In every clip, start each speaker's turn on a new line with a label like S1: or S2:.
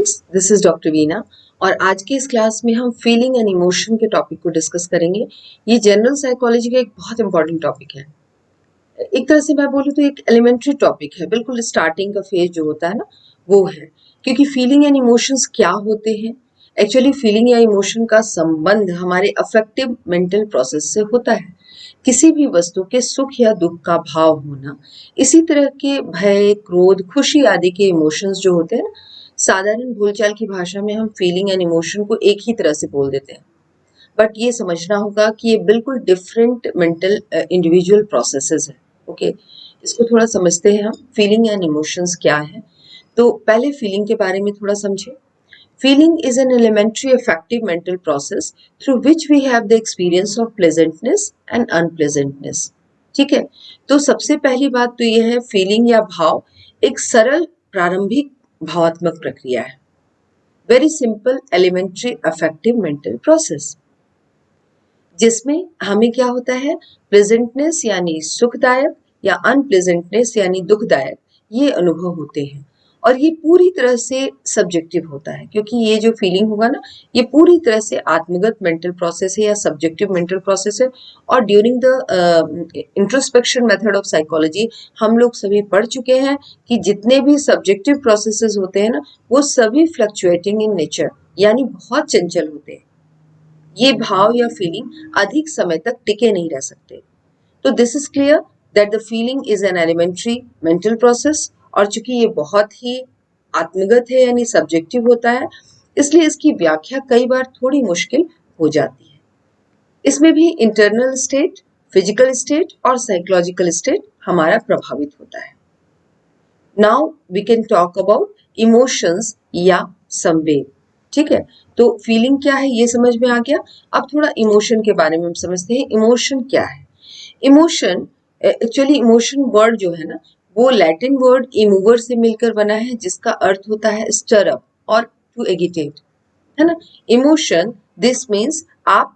S1: Students, this is doctor Veena और आज की इस क्लास में हम फीलिंग एंड इमोशन के टॉपिक को डिस्कस करेंगे। ये जनरल साइकोलॉजी का एक बहुत इंपॉर्टेंट टॉपिक है। एक तरह से मैं बोलूँ तो एक एलिमेंट्री टॉपिक है, बिल्कुल स्टार्टिंग का फेज जो होता है ना वो है, क्योंकि फीलिंग एंड इमोशंस क्या होते हैं। एक्चुअली फीलिंग या इमोशन का संबंध हमारे अफेक्टिव मेंटल प्रोसेस से होता है। किसी भी वस्तु के सुख या दुख का भाव होना, इसी तरह के भय, क्रोध, खुशी आदि के इमोशंस जो होते हैं ना, साधारण बोलचाल की भाषा में हम फीलिंग एंड इमोशन को एक ही तरह से बोल देते हैं, बट ये समझना होगा कि ये बिल्कुल डिफरेंट मेंटल इंडिविजुअल प्रोसेसेस है। ओके, इसको थोड़ा समझते हैं हम, फीलिंग एंड इमोशंस क्या है। तो पहले फीलिंग के बारे में थोड़ा समझे। Feeling is an elementary affective mental process through which we have the experience of pleasantness and unpleasantness. ठीक है, तो सबसे पहली बात तो यह है, फीलिंग या भाव एक सरल प्रारंभिक भावात्मक प्रक्रिया है। Very simple elementary affective mental process, जिसमें हमें क्या होता है, प्लेजेंटनेस यानी सुखदायक या अनप्लेजेंटनेस यानी दुखदायक, ये अनुभव होते हैं। और ये पूरी तरह से सब्जेक्टिव होता है, क्योंकि ये जो फीलिंग होगा ना, ये पूरी तरह से आत्मगत मेंटल प्रोसेस है या सब्जेक्टिव मेंटल प्रोसेस है। और during the introspection method of psychology हम लोग सभी पढ़ चुके हैं कि जितने भी सब्जेक्टिव प्रोसेसेस होते हैं ना, वो सभी फ्लक्चुएटिंग इन नेचर, यानी बहुत चंचल होते हैं। ये भाव या फीलिंग अधिक समय तक टिके नहीं रह सकते। तो this is clear that the feeling is an elementary mental process, और चूंकि ये बहुत ही आत्मगत है यानी सब्जेक्टिव होता है, इसलिए इसकी व्याख्या कई बार थोड़ी मुश्किल हो जाती है। इसमें भी इंटरनल स्टेट, फिजिकल स्टेट और साइकोलॉजिकल स्टेट हमारा प्रभावित होता है। Now we can talk about emotions या संवेग। ठीक है, तो फीलिंग क्या है ये समझ में आ गया। अब थोड़ा इमोशन के बारे में हम समझते हैं। इमोशन क्या है? इमोशन, एक्चुअली इमोशन वर्ड जो है ना, वो लैटिन वर्ड इमूवर से मिलकर बना है, जिसका अर्थ होता है स्टर अप और टू एगिटेट, है ना। इमोशन, दिस मीन्स आप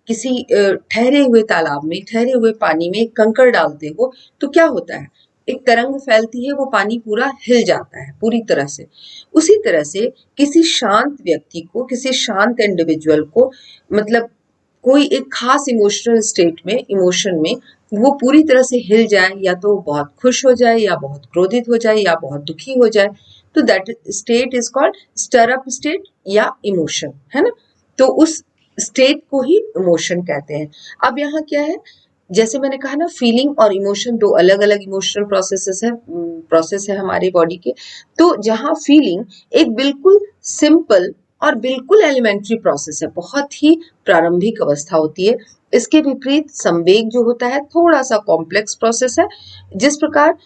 S1: किसी ठहरे हुए तालाब में, ठहरे हुए पानी में एक कंकड़ डालते हो तो क्या होता है, एक तरंग फैलती है, वो पानी पूरा हिल जाता है पूरी तरह से। उसी तरह से किसी शांत व्यक्ति को, किसी शांत इंडिविजुअल को, मतलब कोई एक खास इमोशनल स्टेट में, इमोशन में वो पूरी तरह से हिल जाए, या तो बहुत खुश हो जाए, या बहुत क्रोधित हो जाए, या बहुत दुखी हो जाए, तो that state is called stir up state या इमोशन, है ना। तो उस स्टेट को ही इमोशन कहते हैं। अब यहाँ क्या है, जैसे मैंने कहा ना, फीलिंग और इमोशन दो अलग अलग इमोशनल प्रोसेस है हमारे बॉडी के। तो जहाँ फीलिंग एक बिल्कुल सिंपल और बिल्कुल एलिमेंट्री प्रोसेस है, बहुत ही प्रारंभिक अवस्था होती है। इसके विपरीत संवेग जो होता है थोड़ा सा कॉम्प्लेक्स प्रोसेस है। जिस प्रकार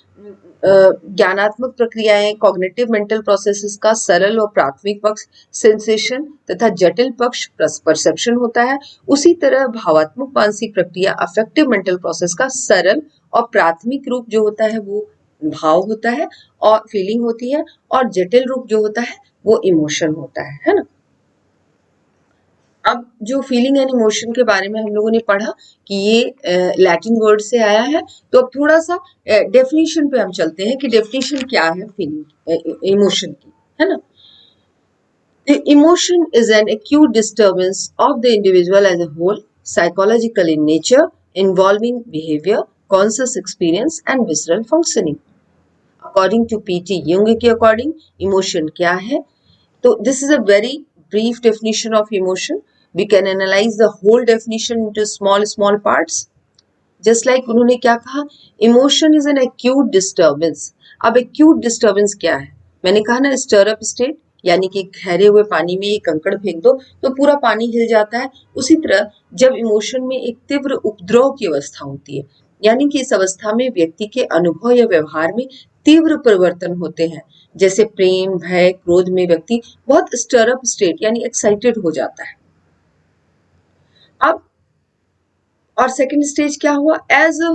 S1: ज्ञानात्मक प्रक्रियाएं, कॉग्निटिव मेंटल प्रोसेसेस का सरल और प्राथमिक पक्ष सेंसेशन तथा जटिल पक्ष परसेप्शन होता है, उसी तरह भावात्मक मानसिक प्रक्रिया अफेक्टिव मेंटल प्रोसेस का सरल और प्राथमिक रूप जो होता है वो भाव होता है और फीलिंग होती है, और जटिल रूप जो होता है वो इमोशन होता है ना। अब जो फीलिंग एंड इमोशन के बारे में हम लोगों ने पढ़ा कि ये लैटिन वर्ड से आया है, तो अब थोड़ा सा डेफिनेशन पे हम चलते हैं कि डेफिनेशन क्या है फीलिंग इमोशन की, है ना। The emotion is an acute disturbance of the individual as a whole, psychological in nature, involving behavior, conscious experience and visceral functioning. According to P.T. Jung के अकॉर्डिंग इमोशन क्या है, तो this is a very brief definition of emotion. We can analyze the whole definition into small parts. Just like उन्होंने क्या कहा, emotion is an acute disturbance. अब acute disturbance क्या है, मैंने कहा ना stir up state, यानी कि ठहरे हुए पानी में एक कंकड़ फेंक दो तो पूरा पानी हिल जाता है। उसी तरह जब इमोशन में एक तीव्र उपद्रव की अवस्था होती है, यानी कि इस अवस्था में व्यक्ति के अनुभव या व्यवहार में तीव्र परिवर्तन होते हैं, जैसे प्रेम, भय, क्रोध में व्यक्ति बहुत स्टर अप स्टेट यानी एक्साइटेड हो जाता है। अब और सेकंड स्टेज क्या हुआ, एज अ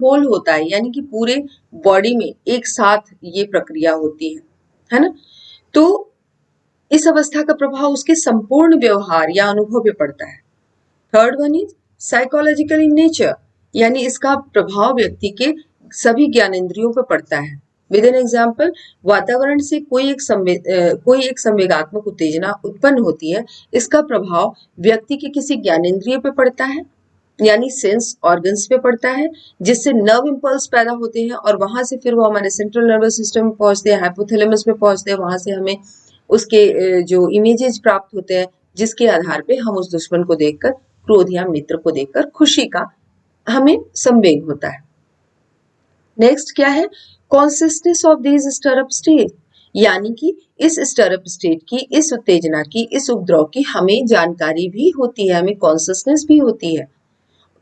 S1: होल होता है, यानी कि पूरे बॉडी में एक साथ ये प्रक्रिया होती है ना। तो इस अवस्था का प्रभाव उसके संपूर्ण व्यवहार या अनुभव पे पड़ता है। Third one is psychological in nature, यानी इसका प्रभाव व्यक्ति के सभी ज्ञानेंद्रियों पर पड़ता है, विद एन एग्जाम्पल, वातावरण से कोई एक संवेगात्मक उत्तेजना उत्पन्न होती है, इसका प्रभाव व्यक्ति के किसी ज्ञानेंद्रिय पे पड़ता है, यानी सेंस ऑर्गन्स पे पड़ता है, जिससे नर्व इम्पल्स पैदा होते हैं और वहां से फिर वो हमारे सेंट्रल नर्वस सिस्टम में पहुंचते हैं, हाइपोथैलेमस में पहुंचते हैं, वहां से हमें उसके जो इमेजेस प्राप्त होते हैं, जिसके आधार पे हम उस दुश्मन को देखकर, क्रोध या मित्र को देखकर खुशी का हमें संवेग होता है। नेक्स्ट क्या है, consciousness of this stirrup state, यानी कि इस स्टरअप स्टेट की, इस उत्तेजना की, इस उपद्रव की हमें जानकारी भी होती है, हमें कॉन्सियसनेस भी होती है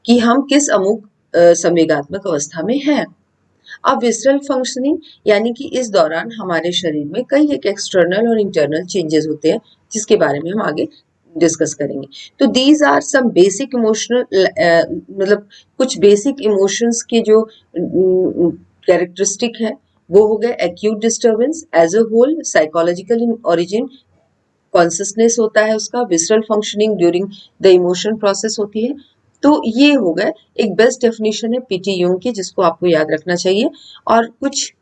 S1: कि हम किस अमुक संवेगात्मक अवस्था में हैं। अब विसरल फंक्शनिंग, यानी कि इस दौरान हमारे शरीर में कई एक एक्सटर्नल और इंटरनल चेंजेस होते हैं, जिसके बारे में हम आगे डिस्कस करेंगे। तो these are some basic emotional, मतलब कुछ बेसिक इमोशंस के जो कैरेक्टरिस्टिक है वो हो गए acute disturbance, as a whole psychological in origin, consciousness होता है उसका, visceral functioning during the emotion process होती है। तो ये हो गए एक बेस्ट डेफिनेशन है पीटी यूंग की, जिसको आपको याद रखना चाहिए। और कुछ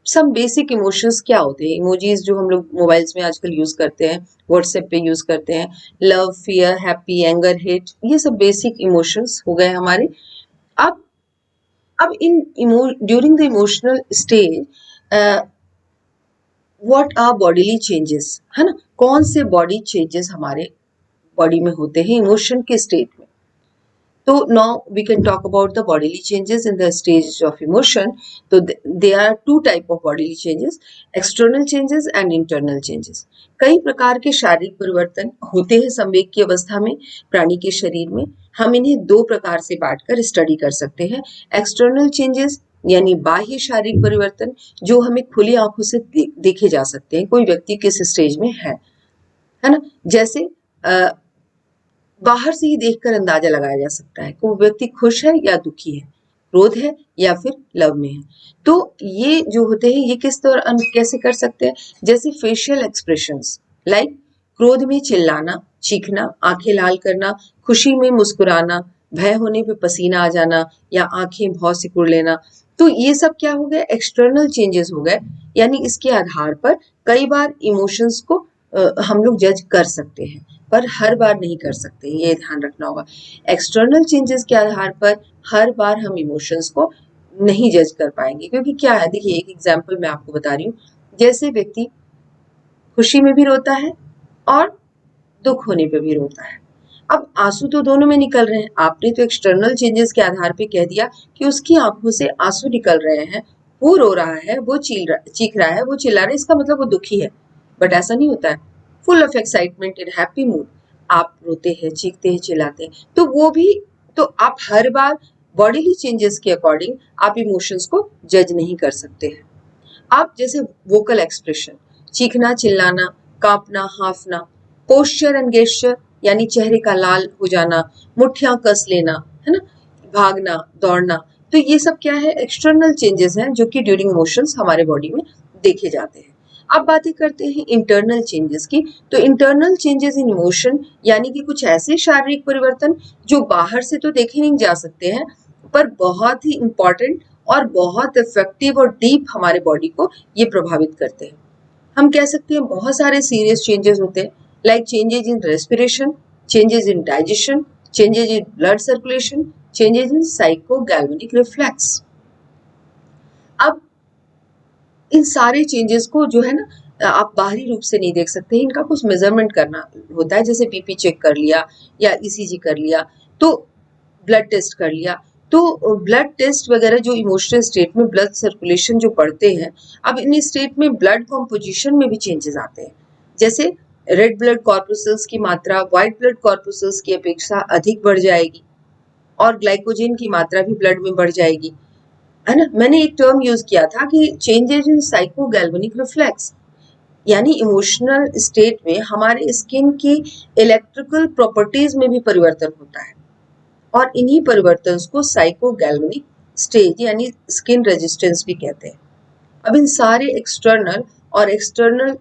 S1: सब बेसिक इमोशंस क्या होते हैं, इमोजीज जो हम लोग मोबाइल्स में आजकल यूज करते हैं, व्हाट्सएप पे यूज करते हैं, love, fear, happy, anger, hate, ये सब बेसिक इमोशंस हो गए हमारे। अब in during the emotional stage what are bodily changes, है ना, कौन से बॉडी चेंजेस हमारे बॉडी में होते हैं इमोशन के स्टेट में। तो now we can talk about the bodily changes in the stage of emotion. तो there are two type of bodily changes, external changes and internal changes. कई प्रकार के शारीरिक परिवर्तन होते हैं संवेग की अवस्था में प्राणी के शरीर में। हम इन्हें दो प्रकार से बांटकर स्टडी कर सकते हैं। एक्सटर्नल चेंजेस यानी बाह्य शारीरिक परिवर्तन, जो हमें खुली आंखों से देखे जा सकते हैं, कोई व्यक्ति किस स्टेज में है ना। जैसे बाहर से ही देखकर अंदाजा लगाया जा सकता है कि वो व्यक्ति खुश है या दुखी है, क्रोध है या फिर लव में है। तो ये जो होते हैं ये किस तरह कैसे कर सकते हैं, जैसे फेशियल एक्सप्रेशंस, लाइक क्रोध में चिल्लाना, चीखना, आंखें लाल करना, खुशी में मुस्कुराना, भय होने पे पसीना आ जाना या आंखें भौं सिकुड़ लेना। तो ये सब क्या हो गए, एक्सटर्नल चेंजेस हो गए। यानी इसके आधार पर कई बार इमोशंस को हम लोग जज कर सकते हैं, पर हर बार नहीं कर सकते, ये ध्यान रखना होगा। एक्सटर्नल चेंजेस के आधार पर हर बार हम इमोशंस को नहीं जज कर पाएंगे, क्योंकि क्या है, देखिए एक एग्जांपल मैं आपको बता रही हूँ। जैसे व्यक्ति खुशी में भी रोता है और दुख होने पे भी रोता है। अब आंसू तो दोनों में निकल रहे हैं, आपने तो एक्सटर्नल चेंजेस के आधार पे कह दिया कि उसकी आंखों से आंसू निकल रहे हैं, वो रो रहा है, वो चीख रहा है, वो चिल्ला रहा है, इसका मतलब वो दुखी है। बट ऐसा नहीं होता है। Full of excitement in happy mood आप रोते हैं, चीखते हैं, चिल्लाते हैं, तो वो भी, तो आप हर बार बॉडीली चेंजेस के अकॉर्डिंग आप इमोशंस को जज नहीं कर सकते हैं। आप जैसे वोकल एक्सप्रेशन, चीखना, चिल्लाना, कांपना, हांफना, पोस्चर एंड गेस्चर यानी चेहरे का लाल हो जाना, मुट्ठियां कस लेना, है ना, भागना, दौड़ना, तो ये सब क्या है, एक्सटर्नल चेंजेस हैं जो कि ड्यूरिंग इमोशंस हमारे बॉडी में देखे जाते हैं। अब बातें करते हैं इंटरनल चेंजेस की। तो इंटरनल चेंजेस इन इमोशन यानी कि कुछ ऐसे शारीरिक परिवर्तन जो बाहर से तो देखे नहीं जा सकते हैं, पर बहुत ही इंपॉर्टेंट और बहुत इफेक्टिव और डीप हमारे बॉडी को ये प्रभावित करते हैं। हम कह सकते हैं बहुत सारे सीरियस चेंजेस होते हैं, like changes in respiration, changes in digestion, changes in blood circulation, changes in psychogalvanic reflex. अब इन सारे चेंजेस को जो है ना आप बाहरी रूप से नहीं देख सकते, इनका कुछ मेजरमेंट करना होता है, जैसे बीपी चेक कर लिया या ईसीजी कर लिया, तो ब्लड टेस्ट कर लिया। तो ब्लड टेस्ट वगैरह जो इमोशनल स्टेट में ब्लड सर्कुलेशन जो पढ़ते हैं, अब इन स्टेट में ब्लड कॉम्पोजिशन में भी चेंजेस आते हैं। जैसे रेड ब्लड कॉर्पुसल्स की मात्रा व्हाइट ब्लड कॉर्पुसल्स की अपेक्षा अधिक बढ़ जाएगी और ग्लाइकोजन की मात्रा भी ब्लड में बढ़ जाएगी, है ना। मैंने एक टर्म यूज किया था कि चेंजेस इन साइकोगैल्वेनिक रिफ्लेक्स, यानी इमोशनल स्टेट में हमारे स्किन की इलेक्ट्रिकल प्रॉपर्टीज में भी परिवर्तन होता है और इन्हीं परिवर्तन को साइकोगैल्वेनिक स्टेज यानी स्किन रेजिस्टेंस भी कहते हैं। अब इन सारे एक्सटर्नल और एक्सटर्नल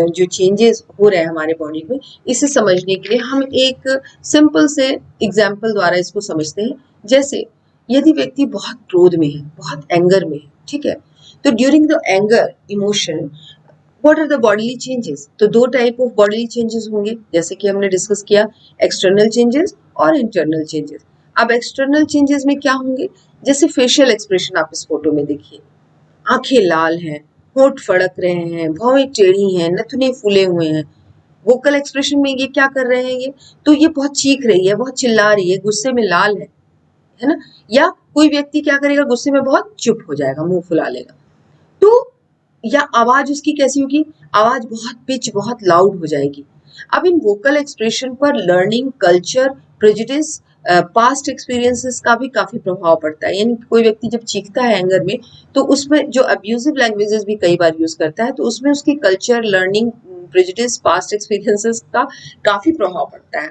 S1: जो चेंजेस हो रहे हैं हमारे बॉडी में, इसे समझने के लिए हम एक सिंपल से एग्जाम्पल द्वारा इसको समझते हैं। जैसे यदि व्यक्ति बहुत क्रोध में है, बहुत एंगर में है, ठीक है, तो during the anger emotion what are the bodily changes, तो दो टाइप ऑफ बॉडीली चेंजेस होंगे जैसे कि हमने डिस्कस किया, एक्सटर्नल चेंजेस और इंटरनल चेंजेस। अब एक्सटर्नल चेंजेस में क्या होंगे, जैसे फेशियल एक्सप्रेशन आप इस फोटो में देखिए, आंखें लाल हैं, होंठ फड़क रहे हैं, भौहें टेढ़ी हैं, नथुने फूले हुए हैं। वोकल एक्सप्रेशन में ये क्या कर रहे हैं, ये तो ये बहुत चीख रही है, बहुत चिल्ला रही है, गुस्से में लाल है ना। या कोई व्यक्ति क्या करेगा, गुस्से में बहुत चुप हो जाएगा, मुंह फुला लेगा। तो या आवाज उसकी कैसी होगी, आवाज बहुत पिच बहुत लाउड हो जाएगी। अब इन वोकल एक्सप्रेशन पर learning, culture, prejudice, past experiences का भी काफी प्रभाव पड़ता है। यानी कोई व्यक्ति जब चीखता है एंगर में, तो उसमें जो अब्यूजिव लैंग्वेजेस भी कई बार यूज करता है, तो उसमें उसकी culture, learning, prejudice, past experiences का काफी प्रभाव पड़ता है।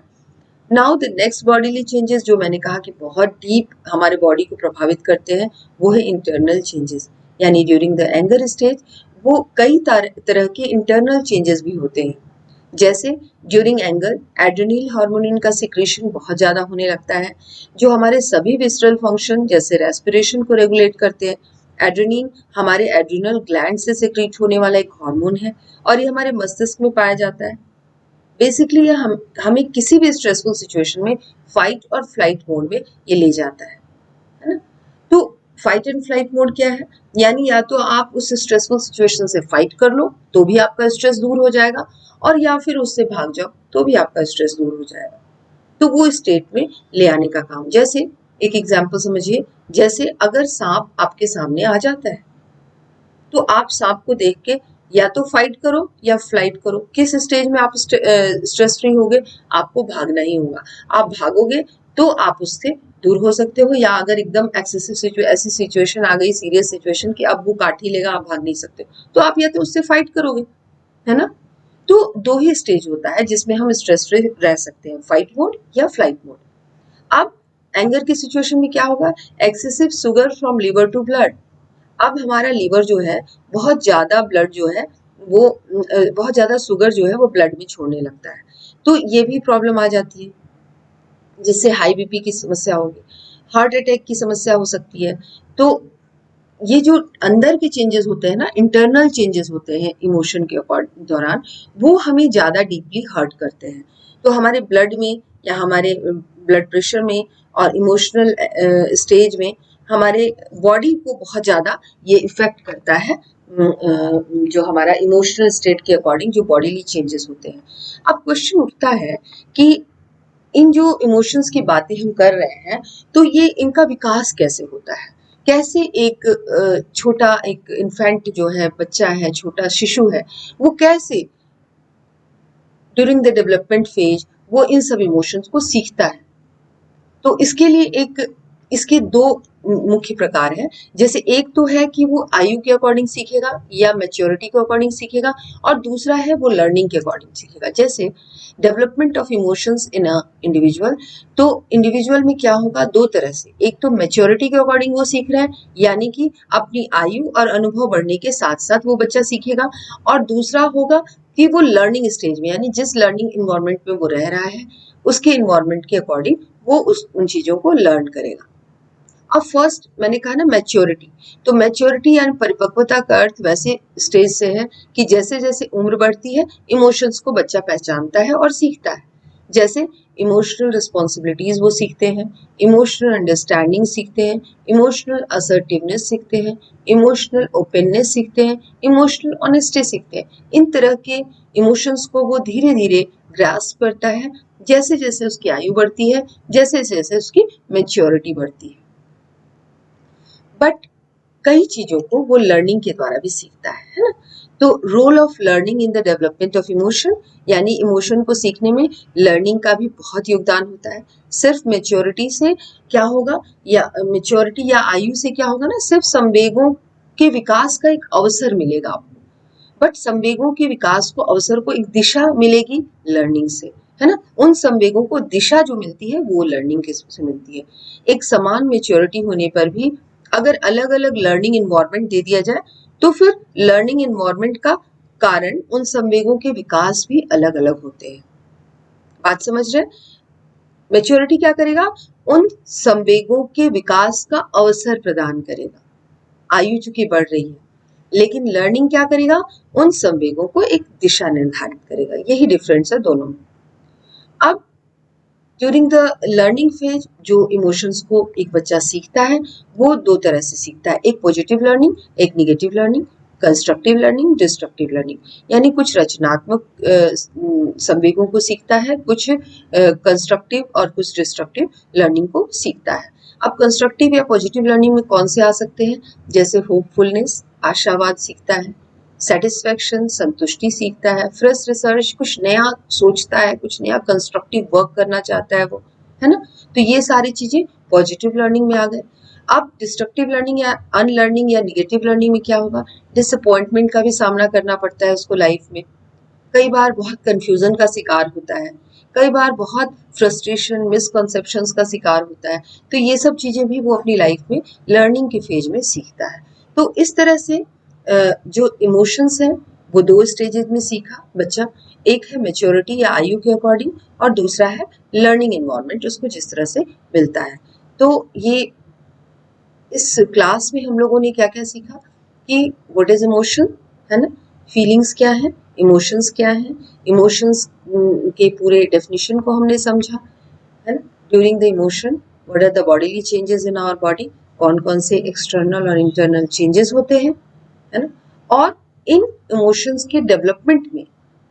S1: Now the next bodily changes जो मैंने कहा कि बहुत डीप हमारे बॉडी को प्रभावित करते हैं, वो है इंटरनल चेंजेस। यानी ड्यूरिंग द एंगर स्टेज वो कई तरह के इंटरनल चेंजेस भी होते हैं। जैसे ड्यूरिंग एंगर एड्रेनल हार्मोन का सिक्रेशन बहुत ज्यादा होने लगता है, जो हमारे सभी विसरल फंक्शन जैसे रेस्पिरेशन को रेगुलेट करते हैं। एड्रेनल हमारे एड्रिनल ग्लैंड से सिक्रीट होने वाला एक हार्मोन है और ये हमारे मस्तिष्क में पाया जाता है। बेसिकली ये हमें किसी भी स्ट्रेसफुल सिचुएशन में फाइट और फ्लाइट मोड में ये ले जाता है ना। तो फाइट एंड फ्लाइट मोड क्या है, यानी या तो आप उस स्ट्रेसफुल सिचुएशन से फाइट कर लो तो भी आपका स्ट्रेस दूर हो जाएगा, और या फिर उससे भाग जाओ तो भी आपका स्ट्रेस दूर हो जाएगा। तो वो स्टेट में ले आने का काम, जैसे एक एग्जांपल समझिए, जैसे अगर सांप आपके सामने आ जाता है तो आप सांप को देख के या तो फाइट करो या फ्लाइट करो। किस स्टेज में आप स्ट्रेस फ्री होगे, आपको भागना ही होगा। आप भागोगे तो आप उससे दूर हो सकते हो, या अगर एकदम एक्सेसिव ऐसी सिचुएशन आ गई, सीरियस सिचुएशन कि अब वो काट ही लेगा, आप भाग नहीं सकते, तो आप या तो उससे फाइट करोगे, है ना। तो दो ही स्टेज होता है जिसमें हम स्ट्रेस फ्री रह सकते हैं, फाइट मोड या फ्लाइट मोड। अब एंगर की सिचुएशन में क्या होगा, excessive sugar from liver to blood. अब हमारा लीवर जो है बहुत ज्यादा ब्लड जो है वो बहुत ज्यादा शुगर जो है वो ब्लड में छोड़ने लगता है, तो ये भी प्रॉब्लम आ जाती है, जिससे हाई बीपी की समस्या होगी, हार्ट अटैक की समस्या हो सकती है। तो ये जो अंदर के चेंजेस होते हैं ना, इंटरनल चेंजेस होते हैं इमोशन के दौरान, वो हमें ज्यादा डीपली हर्ट करते हैं। तो हमारे ब्लड में या हमारे ब्लड प्रेशर में और इमोशनल स्टेज में हमारे बॉडी को बहुत ज्यादा ये इफेक्ट करता है, जो हमारा इमोशनल स्टेट के अकॉर्डिंग जो बॉडीली चेंजेस होते हैं। अब क्वेश्चन उठता है कि इन जो इमोशंस की बातें हम कर रहे हैं, तो ये इनका विकास कैसे होता है, कैसे एक छोटा एक इन्फेंट जो है, बच्चा है, छोटा शिशु है, वो कैसे ड्यूरिंग द डेवलपमेंट फेज वो इन सब इमोशंस को सीखता है। तो इसके लिए एक इसके दो मुख्य प्रकार हैं। जैसे एक तो है कि वो आयु के अकॉर्डिंग सीखेगा या मैच्योरिटी के अकॉर्डिंग सीखेगा, और दूसरा है वो लर्निंग के अकॉर्डिंग सीखेगा। जैसे development of emotions in a individual, तो इंडिविजुअल में क्या होगा, दो तरह से, एक तो मैच्योरिटी के अकॉर्डिंग वो सीख रहा है, यानी कि अपनी आयु और अनुभव बढ़ने के साथ साथ वो बच्चा सीखेगा, और दूसरा होगा कि वो लर्निंग स्टेज में, यानी जिस लर्निंग इन्वायरमेंट में वो रह रहा है उसके इन्वायरमेंट के अकॉर्डिंग वो उन चीजों को लर्न करेगा। अब फर्स्ट मैंने कहा ना मैच्योरिटी, तो मैच्योरिटी यानी परिपक्वता का अर्थ वैसे स्टेज से है कि जैसे जैसे उम्र बढ़ती है इमोशंस को बच्चा पहचानता है और सीखता है। जैसे इमोशनल रिस्पॉन्सिबिलिटीज वो सीखते हैं, इमोशनल अंडरस्टैंडिंग सीखते हैं, इमोशनल असर्टिवनेस सीखते हैं, इमोशनल ओपननेस सीखते हैं, इमोशनल ऑनेस्टी सीखते हैं। इन तरह के इमोशंस को वो धीरे धीरे ग्रास्प करता है जैसे जैसे उसकी आयु बढ़ती है, जैसे जैसे उसकी मेच्योरिटी बढ़ती है। बट कई चीजों को वो लर्निंग के द्वारा भी सीखता है ना। तो role of learning in the development of emotion, यानी इमोशन को सीखने में लर्निंग का भी बहुत योगदान होता है। सिर्फ मेच्योरिटी से क्या होगा, या मेच्योरिटी या आयु से क्या होगा ना, सिर्फ संवेगों के विकास का एक अवसर मिलेगा आपको, बट संवेगों के विकास को, अवसर को एक दिशा मिलेगी लर्निंग से, है ना। उन संवेगों को दिशा जो मिलती है वो लर्निंग के से मिलती है। एक समान मेच्योरिटी होने पर भी अगर अलग अलग लर्निंग इन्वायरमेंट दे दिया जाए तो फिर लर्निंग इन्वायरमेंट का कारण उन संवेगों के विकास भी अलग अलग होते हैं। बात समझ रहे? मेच्योरिटी क्या करेगा, उन संवेगों के विकास का अवसर प्रदान करेगा। आयु चूंकि बढ़ रही है लेकिन लर्निंग क्या करेगा, उन संवेगों को एक दिशा निर्धारित करेगा। यही डिफरेंस है दोनों में। अब ड्यूरिंग द लर्निंग फेज जो इमोशंस को एक बच्चा सीखता है वो दो तरह से सीखता है, एक पॉजिटिव लर्निंग, एक negative learning, constructive learning, destructive learning. यानी कुछ रचनात्मक संवेगों को सीखता है, कुछ कंस्ट्रक्टिव और कुछ डिस्ट्रक्टिव लर्निंग को सीखता है। अब कंस्ट्रक्टिव या पॉजिटिव लर्निंग में कौन से आ सकते हैं, जैसे होपफुलनेस, आशावाद सीखता है, सेटिस्फेक्शन, संतुष्टि सीखता है, फ्रेश रिसर्च, कुछ नया सोचता है, कुछ नया कंस्ट्रक्टिव वर्क करना चाहता है वो, है ना। तो ये सारी चीजें पॉजिटिव लर्निंग में आ गए। अब डिस्ट्रक्टिव लर्निंग या अनलर्निंग या निगेटिव लर्निंग में क्या होगा, डिसअपॉइंटमेंट का भी सामना करना पड़ता है उसको लाइफ में, कई बार बहुत कंफ्यूजन का शिकार होता है, कई बार बहुत फ्रस्ट्रेशन, मिसकंसेप्शंस का शिकार होता है। तो ये सब चीजें भी वो अपनी लाइफ में लर्निंग के फेज में सीखता है। तो इस तरह से जो इमोशंस है वो दो स्टेजेस में सीखा बच्चा, एक है मेच्योरिटी या आयु के अकॉर्डिंग और दूसरा है लर्निंग एनवायरनमेंट उसको जिस तरह से मिलता है। तो ये इस क्लास में हम लोगों ने क्या क्या सीखा कि व्हाट इज इमोशन, है ना, फीलिंग्स क्या है, इमोशंस क्या है, इमोशंस के पूरे डेफिनेशन को हमने समझा, है ना। During the emotion what are the bodily changes in our body, कौन कौन से एक्सटर्नल और इंटरनल चेंजेस होते हैं, है ना। और इन इमोशंस के डेवलपमेंट में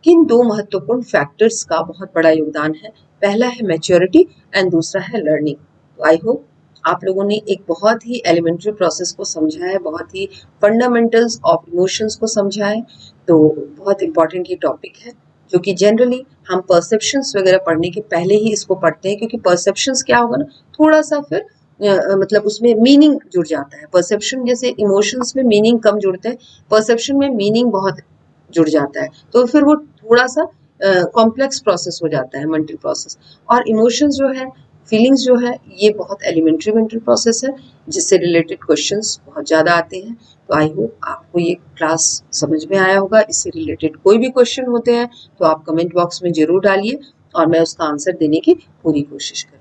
S1: किन दो महत्वपूर्ण फैक्टर्स का बहुत बड़ा योगदान है, पहला है मैच्योरिटी एंड दूसरा है लर्निंग। तो आई होप आप लोगों ने एक बहुत ही एलिमेंट्री प्रोसेस को समझा है, बहुत ही फंडामेंटल्स ऑफ इमोशंस को समझा है। तो बहुत इंपॉर्टेंट ये टॉपिक है जो कि जनरली हम परसेप्शंस वगैरह पढ़ने के पहले ही इसको पढ़ते हैं, क्योंकि परसेप्शंस क्या होगा ना, थोड़ा सा फिर मतलब उसमें मीनिंग जुड़ जाता है। परसेप्शन जैसे इमोशंस में मीनिंग कम जुड़ते हैं, परसेप्शन में मीनिंग बहुत जुड़ जाता है, तो फिर वो थोड़ा सा कॉम्प्लेक्स प्रोसेस हो जाता है, मेंटल प्रोसेस। और इमोशंस जो है, फीलिंग्स जो है, ये बहुत एलिमेंट्री मेंटल प्रोसेस है जिससे रिलेटेड क्वेश्चंस बहुत ज़्यादा आते हैं। तो आई होप आपको ये क्लास समझ में आया होगा। इससे रिलेटेड कोई भी क्वेश्चन होते हैं तो आप कमेंट बॉक्स में जरूर डालिए और मैं उसका आंसर देने की पूरी कोशिश करूँगी।